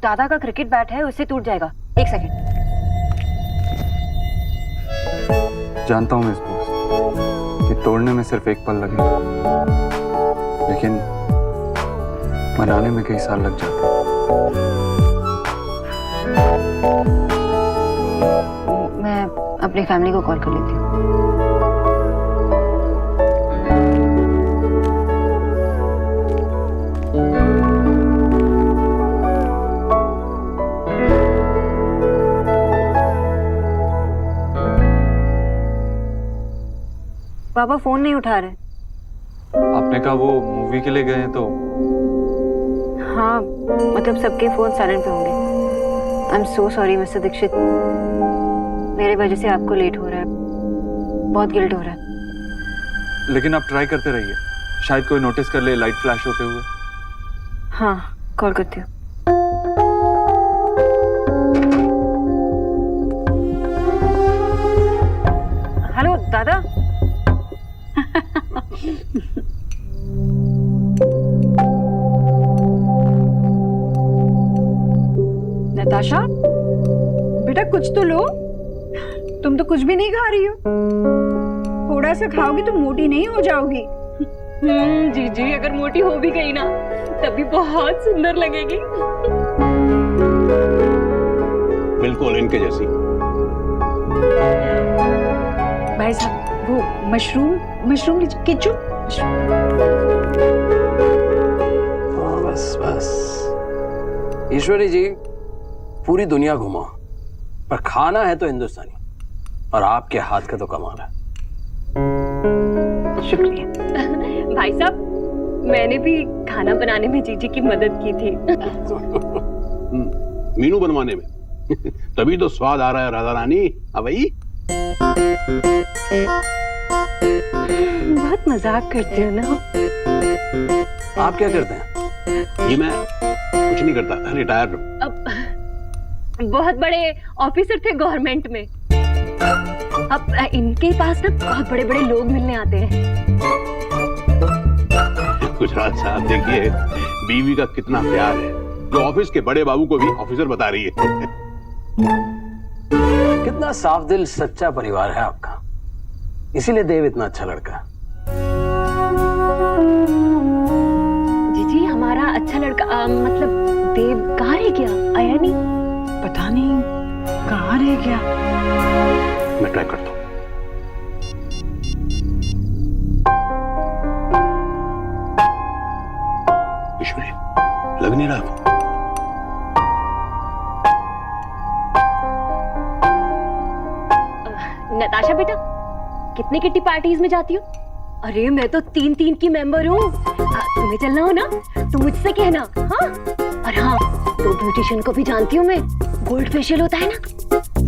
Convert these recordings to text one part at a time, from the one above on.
दादा का cricket bat है, उससे टूट जाएगा। एक सेकंड। जानता हूँ मिस बॉस कि तोड़ने में सिर्फ एक पल लगेगा, लेकिन बनाने में कई साल लग जाते हैं। मैं अपनी फैमिली को कॉल कर लेती हूँ। पापा फोन नहीं उठा रहे। आपने कहा वो मूवी के लिए गए हैं तो? हाँ, मतलब सबके फोन साइलेंट पे होंगे। I am so sorry mister Dixit, मेरे वजह से आपको लेट हो रहा है, बहुत गिल्ट हो रहा है। लेकिन आप ट्राई करते रहिए, शायद कोई नोटिस कर ले लाइट फ्लैश होते हुए। हाँ, कॉल करती हूँ। हेलो दादा। नताशा, बेटा कुछ तो लो। तुम तो कुछ भी नहीं खा रही हो। थोड़ा सा खाओगी तो मोटी नहीं हो जाओगी। जीजी अगर मोटी हो भी गई ना तभी बहुत सुंदर लगेगी। बिल्कुल इनके जैसी। भाई साहब वो मशरूम किच्चू। बस बस ईश्वरी जी, पूरी दुनिया घुमा पर खाना है तो हिंदुस्तानी, और आपके हाथ का तो कमाल है। शुक्रिया। भाई साहब मैंने भी खाना बनाने में जीजी की मदद की थी। मीनू बनवाने में। तभी तो स्वाद आ रहा है राधा रानी। अब भाई बहुत मजाक करते हो ना। आप क्या करते हैं? ये मैं कुछ नहीं करता, रिटायर्ड हूँ। अब बहुत बड़े ऑफिसर थे गवर्नमेंट में। अब इनके पास ना बहुत बड़े बड़े लोग मिलने आते हैं। गुजरात साहब देखिए बीवी का कितना प्यार है, जो ऑफिस के बड़े बाबू को भी ऑफिसर बता रही है। कितना साफ दिल सच्चा परिवार है आपका, इसीलिए देव इतना अच्छा लड़का। जीजी हमारा अच्छा लड़का मतलब देव कहाँ रह गया? आया नहीं? पता नहीं कहाँ रह गया। मैं ट्राई करता हूँ। ईश्वरी लग नहीं रहा। नताशा बेटा कितने किट्टी पार्टीज में जाती हो? अरे मैं तो 3 की मेंबर हूँ। तुम्हें चलना हो ना तो मुझसे कहना। हाँ और हाँ, तो ब्यूटिशियन को भी जानती हूँ मैं। गोल्ड फेशियल होता है ना,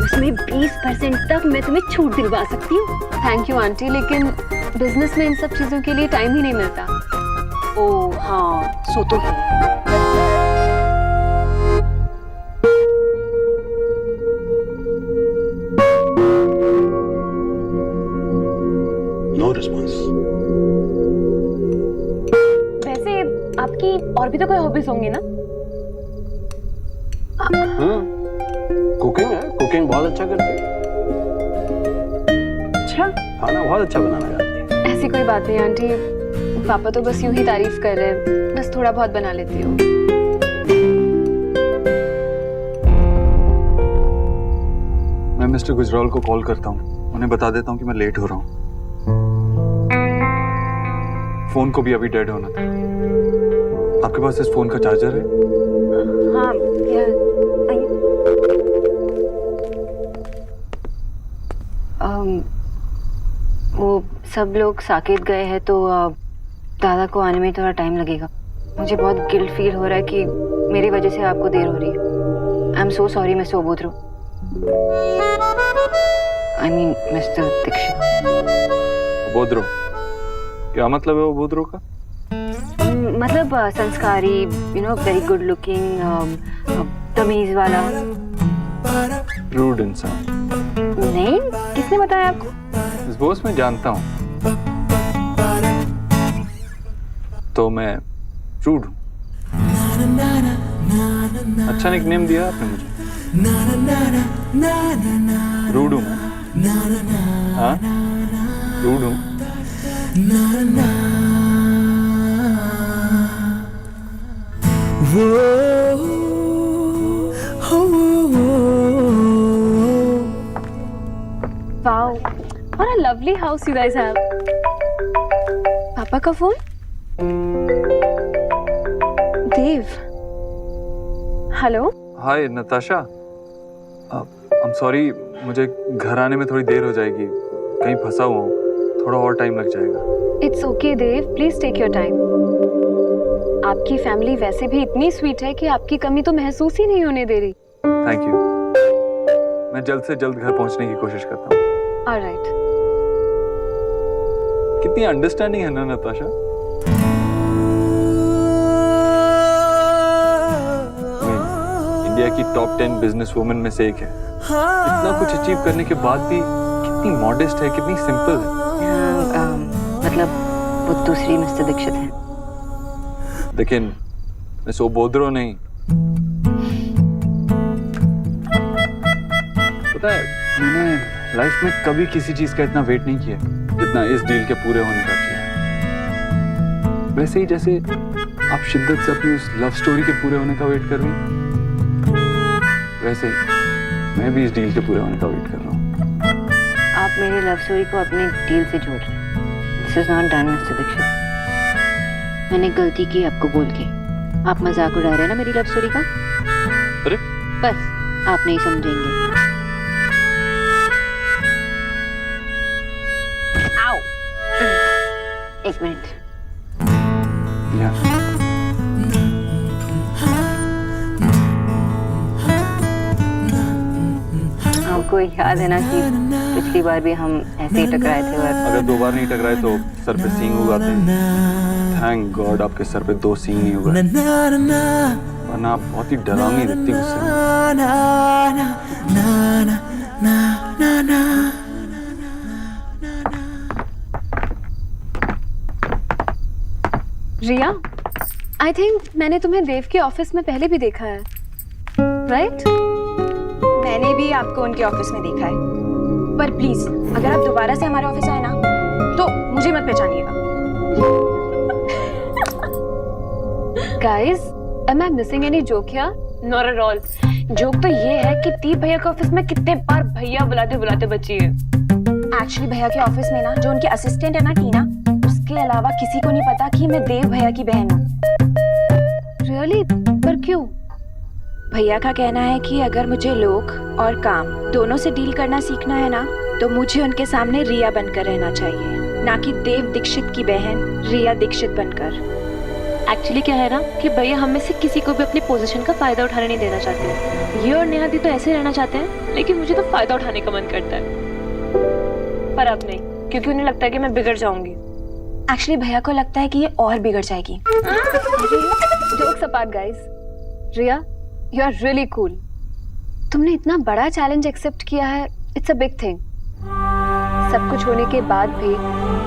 उसमें 20% तक मैं तुम्हें छूट दिलवा सकती हूँ। थैंक यू आंटी, लेकिन बिजनेस में इन सब चीजों के लिए टाइम ही नहीं मिलता। ओ हाँ, सो तो है। No response. वैसे आपकी और भी तो कोई हॉबीज होंगी ना? कुकिंग है, कुकिंग बहुत अच्छा करती है। अच्छा, खाना बहुत अच्छा बनाना जानती है। ऐसी कोई बात नहीं आंटी, पापा तो बस यूं ही तारीफ कर रहे हैं, बस थोड़ा बहुत बना लेती हूँ। मैं मिस्टर गुजराल को कॉल करता हूँ, उन्हें बता देता हूँ कि मैं लेट हो रहा हूँ। फोन को भी अभी डेड होना था। आपके पास इस फोन का चार्जर है? हाँ, वो सब लोग साकेत गए हैं तो दादा को आने में थोड़ा टाइम लगेगा। मुझे बहुत गिल्ट फील हो रहा है कि मेरी वजह से आपको देर हो रही है। I am so sorry mister अबोध्रो। I mean mister Dixit. अबोध्रो? क्या मतलब है अबोध्रो का? मतलब संस्कारी, you know, very good looking, तमीज वाला। रूड इंसान? नहीं, किसने बताया आपको? इस बॉस में जानता हूँ, तो मैं रूड हूँ। अच्छा निकनेम दिया आपने मुझे। रूड हूँ मैं? हाँ, रूड हूँ। Wow, what a lovely house you guys have. पापा का phone? Dev. Hello. Hi Natasha, I am sorry, मुझे घर आने में थोड़ी देर हो जाएगी, कहीं फंसा हुआ हूँ, थोड़ा और टाइम लग जाएगा। It's okay Dev, please take your time. आपकी फैमिली वैसे भी इतनी स्वीट है कि आपकी कमी तो महसूस ही नहीं होने दे रही। थैंक यू, मैं जल्द से जल्द घर पहुंचने की कोशिश करता हूँ। ऑलराइट। कितनी अंडरस्टैंडिंग है ना नताशा। इंडिया की टॉप 10 बिजनेस वुमेन में से एक है। इतना कुछ अचीव करने के बाद भी कितनी मॉडेस्ट है, कितनी सिंपल है। मतलब वो दूसरी मिस्टर दीक्षित है। लेकिन मैं सोबोद्रो नहीं। पता है, मैंने लाइफ में कभी किसी चीज का इतना वेट नहीं किया जितना इस डील के पूरे होने का किया। वैसे ही जैसे आप शिद्दत से अपनी उस लव स्टोरी के पूरे होने का वेट कर रही हैं, वैसे ही मैं भी इस डील के पूरे होने का वेट कर रहा हूँ। आप मेरी लव स्टोरी को अपने डील से जोड़ रहे हैं। This is not done mister Dixit. मैंने गलती की आपको बोल के। आप मजाक उड़ा रहे हैं ना मेरी लव स्टोरी का। अरे बस आप नहीं समझेंगे। आओ, एक मिनट। या आपको याद है ना कि पिछली बार भी हम ऐसे ही टकराए थे और अगर 2 बार नहीं टकराए तो सर पे सींग उगाते हैं। थैंक गॉड आपके सर पे 2 सींग नहीं उगाए, वरना आप बहुत ही डरावनी दिखती गुस्से में। रिया, आई थिंक मैंने तुम्हें देव के ऑफिस में पहले भी देखा है, राइट? मैंने भी आपको उनके ऑफिस में देखा है, पर प्लीज अगर आप दोबारा से हमारे ऑफिस आए ना तो मुझे मत पहचानिएगा। Guys, am I missing any joke here? Not at all. Joke तो ये है कि दीप भैया के ऑफिस में कितने बार भैया बुलाते बुलाते बची है। एक्चुअली भैया के ऑफिस में ना जो उनके असिस्टेंट है ना टीना, उसके अलावा किसी को नहीं पता कि मैं देव भैया की बहन हूँ। Really? पर क्यों? भैया का कहना है कि अगर मुझे लोग और काम दोनों से डील करना सीखना है ना तो मुझे उनके सामने रिया बनकर रहना चाहिए, ना कि देव दीक्षित की बहन रिया दीक्षित बनकर। एक्चुअली क्या है ना कि भैया हम में से किसी को भी अपनी पोजीशन का फायदा उठाने नहीं देना चाहते। ये और नेहा दी तो ऐसे रहना चाहते हैं, लेकिन मुझे तो फायदा उठाने का मन करता है। पर अब नहीं, क्योंकि उन्हें लगता है कि मैं बिगड़ जाऊंगी। एक्चुअली भैया को लगता है कि ये और बिगड़ जाएगी। Jokes apart guys, Riya you are really cool. तुमने इतना बड़ा चैलेंज एक्सेप्ट किया है, इट्स अ बिग थिंग। सब कुछ होने के बाद भी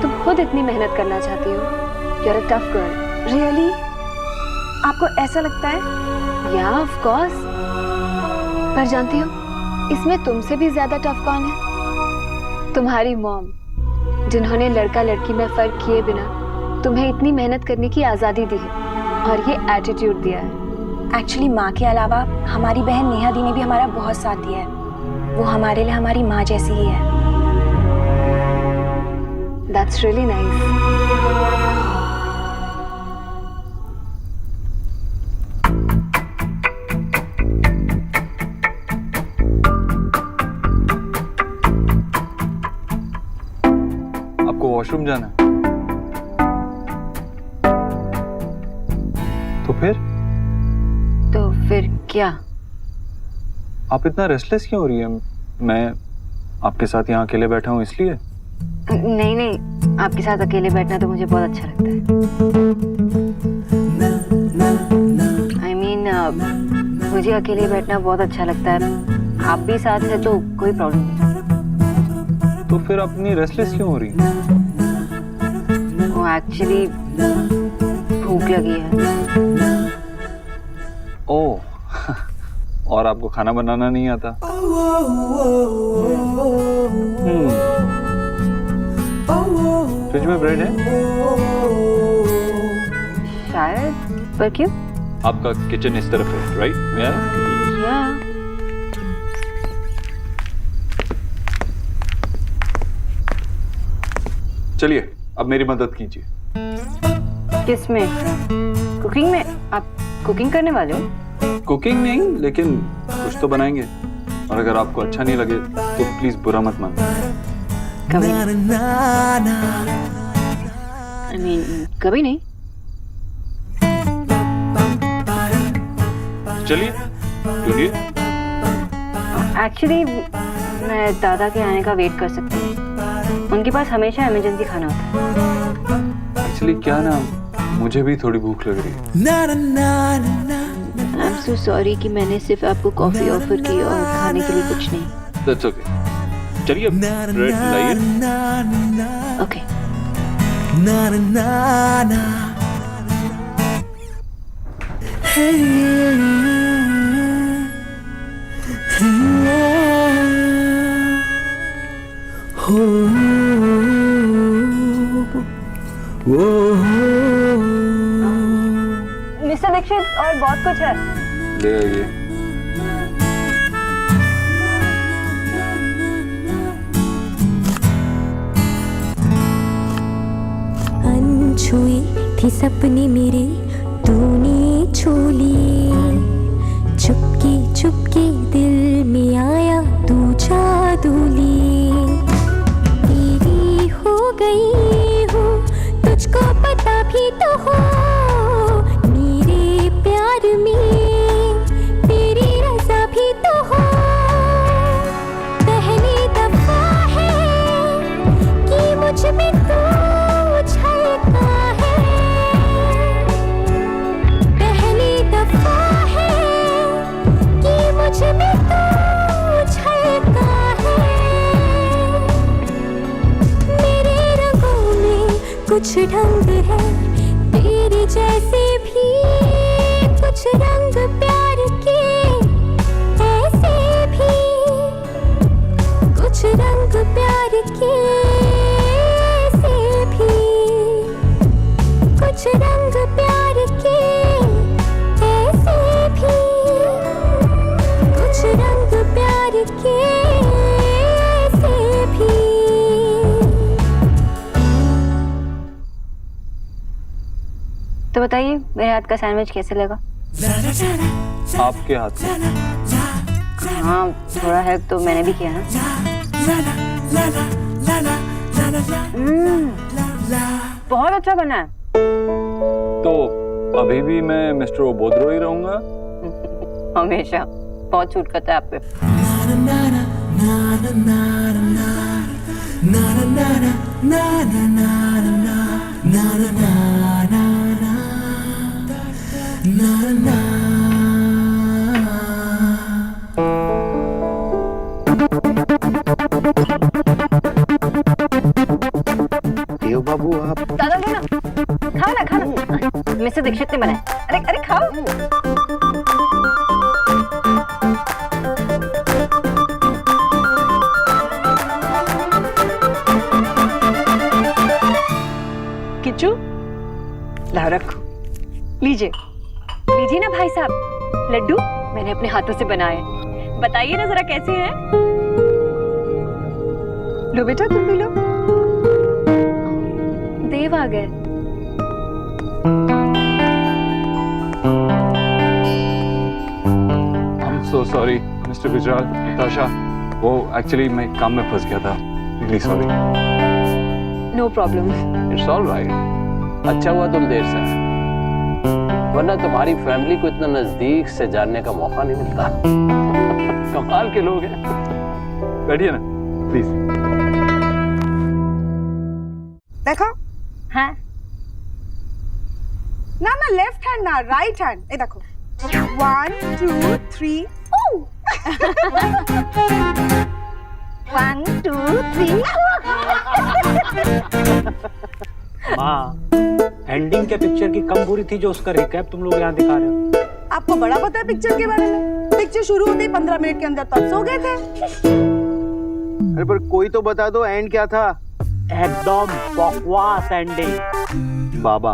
तुम खुद इतनी मेहनत करना चाहती हो। You are a tough girl. Really? आपको ऐसा लगता है? या ऑफ कोर्स। पर जानती हो इसमें तुमसे भी ज्यादा टफ कौन है? तुम्हारी मॉम, जिन्होंने लड़का लड़की में फर्क किए बिना तुम्हें इतनी मेहनत करने की आजादी दी है और ये एटीट्यूड दिया है। एक्चुअली माँ के अलावा हमारी बहन नेहा दी ने भी हमारा बहुत साथ दिया है। वो हमारे लिए हमारी माँ जैसी ही है। That's really nice. आपको वॉशरूम जाना है? तो फिर क्या? आप इतना रेस्टलेस क्यों हो रही है? मैं आपके साथ यहाँ अकेले बैठा हूँ इसलिए? नहीं नहीं, आपके साथ अकेले बैठना तो मुझे बहुत अच्छा लगता है। I mean, मुझे अकेले बैठना बहुत अच्छा लगता है। आप भी साथ है तो कोई प्रॉब्लम नहीं। तो फिर अपनी रेस्टलेस क्यों हो रही है? वो एक्चुअली भूख लगी है। ओह और आपको खाना बनाना नहीं आता? फ्रिज में ब्रेड है? शायद, पर क्यों? आपका किचन इस तरफ है, राइट? या चलिए अब मेरी मदद कीजिए। किसमें? कुकिंग में? आप कुकिंग करने वाले हो? कुकिंग नहीं, लेकिन कुछ तो बनाएंगे। और अगर आपको अच्छा नहीं लगे तो प्लीज बुरा मत मानना। कभी कभी नहीं। चलिए ढूंढिए। एक्चुअली मैं दादा के आने का वेट कर सकती हूँ। उनके पास हमेशा इमरजेंसी खाना होता है। एक्चुअली क्या ना, मुझे भी थोड़ी भूख लग रही है। आई एम सो सॉरी कि मैंने सिर्फ आपको कॉफी ऑफर की और खाने के लिए कुछ नहीं। That's okay. चलिए ब्रेड लाइए। ओके। मिस्टर दीक्षित और बहुत कुछ है। ले आइए। अनछुई थी सपने मेरे, तूने छू ली। चुपके चुपके दिल में आया तू जादूली। तेरी हो गई हूँ, तुझको पता भी तो हो। मेरे प्यार में तेरी रज़ा भी तो हो। पहली दफा है कि मुझ में तू झलका है। पहली दफा है कि मुझ में तू झलका है। मेरे रंगों में कुछ ढंग है तेरे जैसे भी, कुछ रंग प्यार के ऐसे भी, कुछ रंग प्यार के ऐसे भी, कुछ रंग प्यार के ऐसे भी, कुछ रंग प्यार के ऐसे भी। तो बताइए मेरे हाथ का सैंडविच कैसे लगा? आपके हाथ में? हाँ थोड़ा हेल्प तो मैंने भी किया ना। बहुत अच्छा बना है। तो अभी भी मैं मिस्टर ओबोद्रो ही रहूंगा? हमेशा बहुत छूट करता है आप पे। देव बाबू आप दादा लो ना, खाओ ना खाओ। मिस्टर दीक्षित ने बनाया। अरे अरे खाओ। किच्चू ला रखो, लीजिए लीजिए ना भाई साहब। लड्डू मैंने अपने हाथों से बनाए, बताइए ना जरा कैसे हैं? लो बेटा तुम भी लो। देव आ गए। I'm so sorry, mister Gujral, Natasha. वो एक्चुअली मैं काम में फंस गया था। Really sorry. No problem. It's all right. अच्छा हुआ तुम देर से आए, वरना तुम्हारी फैमिली को इतना नजदीक से जानने का मौका नहीं मिलता। कमाल के लोग हैं। बैठिए ना प्लीज। देखो हाँ ना ना, लेफ्ट हैंड ना राइट हैंड। ये देखो 1 2 3 1 2 3। माँ, एंडिंग के पिक्चर की कम बुरी थी जो उसका रिकैप तुम लोग यहाँ दिखा रहे हो। आपको बड़ा पता है पिक्चर के बारे में। पिक्चर शुरू होते ही 15 मिनट के अंदर तो आप सो गए थे। अरे पर कोई तो बता दो एंड क्या था। एकदम बकवास एंडिंग। बाबा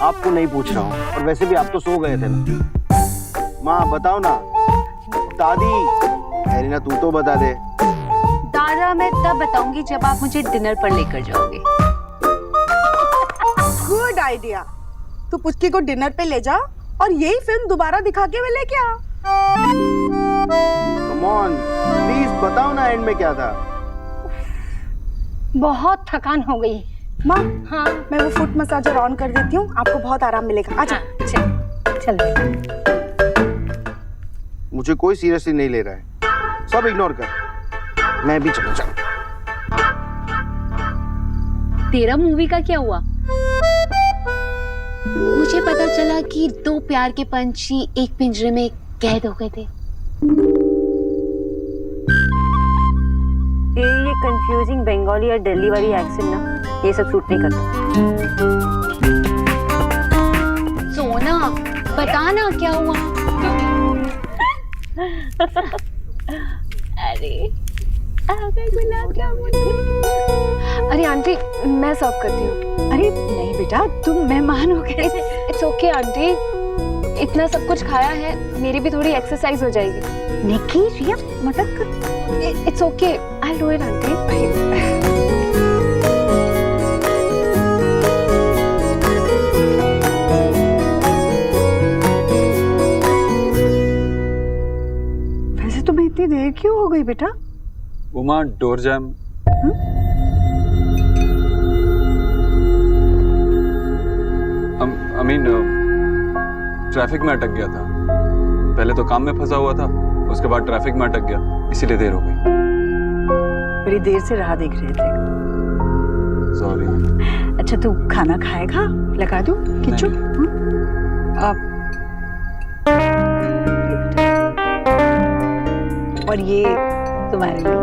आपको नहीं पूछ रहा हूँ, और वैसे भी आप तो सो गए थे ना। माँ बताओ ना। दादी एलिना तू तो बता दे। दादा मैं तब बताऊंगी जब आप मुझे डिनर पर लेकर जाओगे। Good idea. तू पुचकी को डिनर पे ले जा और यही फिल्म दोबारा दिखा के वे लेके आ। कम ऑन प्लीज बताओ ना एंड में क्या था। बहुत थकान हो गई। माँ हाँ मैं वो फुट मसाजर ऑन कर देती हूँ, आपको बहुत आराम मिलेगा। आजा। चल मुझे कोई सीरियसली नहीं ले रहा है, सब इग्नोर कर। मैं भी चल। तेरा मूवी का क्या हुआ? मुझे पता चला कि 2 प्यार के पंछी एक पिंजरे में कैद हो गए थे। ये कंफ्यूजिंग बंगाली या दिल्ली वाली एक्सेंट ना, ये सब सूट नहीं करता। सोना बता ना क्या हुआ। अरे आंटी मैं सर्व करती हूँ। अरे नहीं बेटा, तुम मेहमान हो गए। इट्स ओके आंटी, इतना सब कुछ खाया है, मेरी भी थोड़ी एक्सरसाइज हो जाएगी। निकी रिया मदद कर। It's okay, I will do it aunty. वैसे तुम्हें इतनी देर क्यों हो गई बेटा? Uma door jam. I mean traffic में अटक गया था। पहले तो काम में फंसा हुआ था, उसके बाद ट्रैफिक में अटक गया, इसीलिए देर हो गई। बड़ी देर से राह देख रहे थे। सॉरी। अच्छा तू खाना खाएगा? लगा दूं किच्चू? और ये तुम्हारे लिए।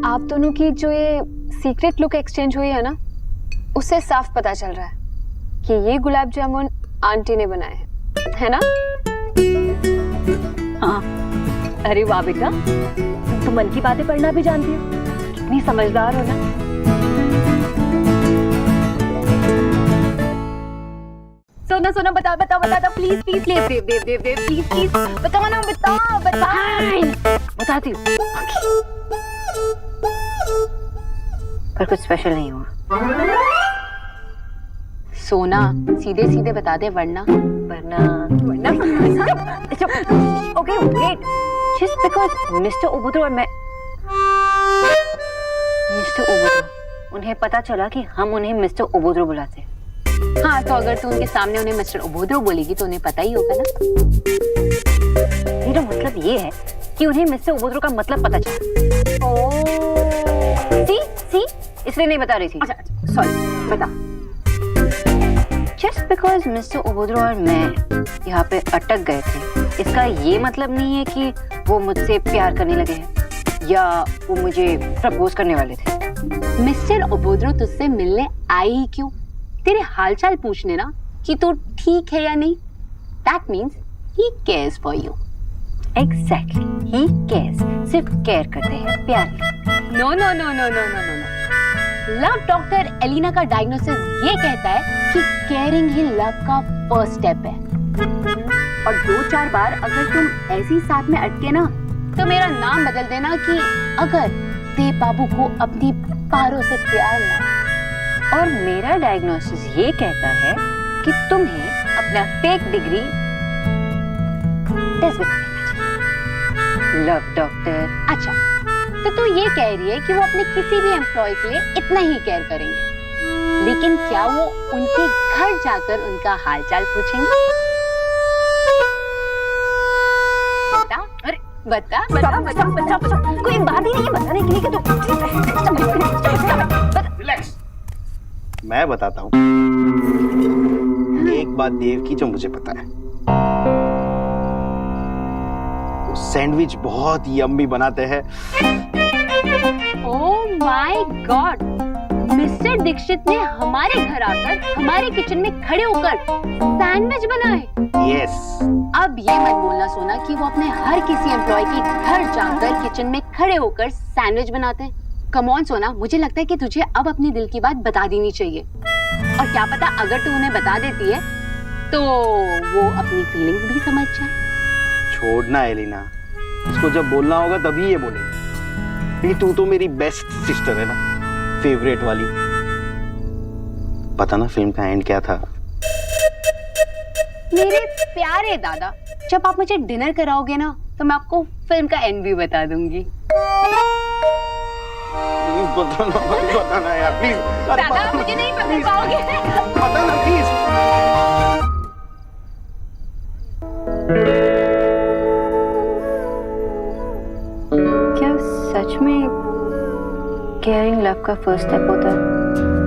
आप दोनों की जो ये सीक्रेट लुक एक्सचेंज हुई है ना, उससे साफ पता चल रहा है कि ये गुलाब जामुन आंटी ने बनाए हैं, है ना? हाँ। अरे वाह बेटा, तुम तो मन की बातें पढ़ना भी जानती हो, कितनी समझदार हो ना। सोना सोना बता बता बता please please Dev Dev Dev Dev Dev please please बताओ ना, बताओ बताओ। बताती हूँ, पर कुछ स्पेशल नहीं हुआ। सोना सीधे सीधे बता दे वरना okay wait, just because mister ओबोद्रो और मैं, मिस्टर ओबोद्रो, उन्हें पता चला कि हम उन्हें मिस्टर ओबोद्रो बुलाते हैं। हाँ, तो अगर तू उनके सामने उन्हें मिस्टर ओबोद्रो बोलेगी तो उन्हें पता ही होगा ना। मेरा मतलब ये है कि उन्हें मिस्टर ओबोद्रो का मतलब पता चला। सी इसलिए नहीं बता रही थी। अच्छा सॉरी, बता। जस्ट बिकॉज मिस्टर ओबोद्रो और मैं यहाँ पे अटक गए थे, इसका ये मतलब नहीं है कि वो मुझसे प्यार करने लगे हैं या वो मुझे प्रपोज करने वाले थे। मिस्टर ओबोद्रो तुझसे मिलने आई ही क्यों? तेरे हालचाल पूछने ना कि तू ठीक है या नहीं। That means he cares for you. Exactly, he cares, सिर्फ केयर करते हैं, प्यार नहीं। No no no no no no no no. Love doctor Elina का डायग्नोसिस ये कहता है कि केयरिंग ही लव का फर्स्ट स्टेप है। और 2-4 बार अगर तुम ऐसी साथ में अटके ना, तो मेरा नाम बदल देना कि अगर देव बाबू को अपनी पारों से प्यार ना। और मेरा डायग्नोसिस ये कहता है कि तुम्हें अपना फेक डिग्री लव डॉक्टर। अच्छा, तो तू ये कह रही है कि वो अपने किसी भी एम्प्लॉय के लिए इतना ही केयर करेंगे, लेकिन क्या वो उनके घर जाकर उनका हालचाल पूछेंगे? बता, अरे बता बता बता बता, कोई बात ही नहीं है बताने के लिए कि मैं बताता हूँ। एक बात देव की जो मुझे पता है, वो सैंडविच बहुत यम्मी बनाते हैं। Oh my God, mister Dixit ने हमारे घर आकर हमारे किचन में खड़े होकर सैंडविच बनाए। यस। अब ये मत बोलना सोना कि वो अपने हर किसी एम्प्लॉय के घर जाकर किचन में खड़े होकर सैंडविच बनाते हैं। कम ऑन सोना, मुझे लगता है कि तुझे अब अपने दिल की बात बता देनी चाहिए। और क्या पता अगर तू उन्हें बता देती है तो वो अपनी फीलिंग्स भी समझ जाए। छोड़ना एलिना, इसको जब बोलना होगा तभी ये बोलेगी। लेकिन तू तो मेरी बेस्ट सिस्टर है ना, फेवरेट वाली। पता ना फिल्म का एंड क्या था? मेरे प्यारे दादा, जब आप मुझे डिनर कराओगे ना तो मैं आपको फिल्म का एंड भी बता दूंगी। प्लीज बताना यार, प्लीज। दादा मुझे नहीं पकड़ पाओगे। बताना प्लीज। क्या सच में केयरिंग लव का फर्स्ट स्टेप होता है?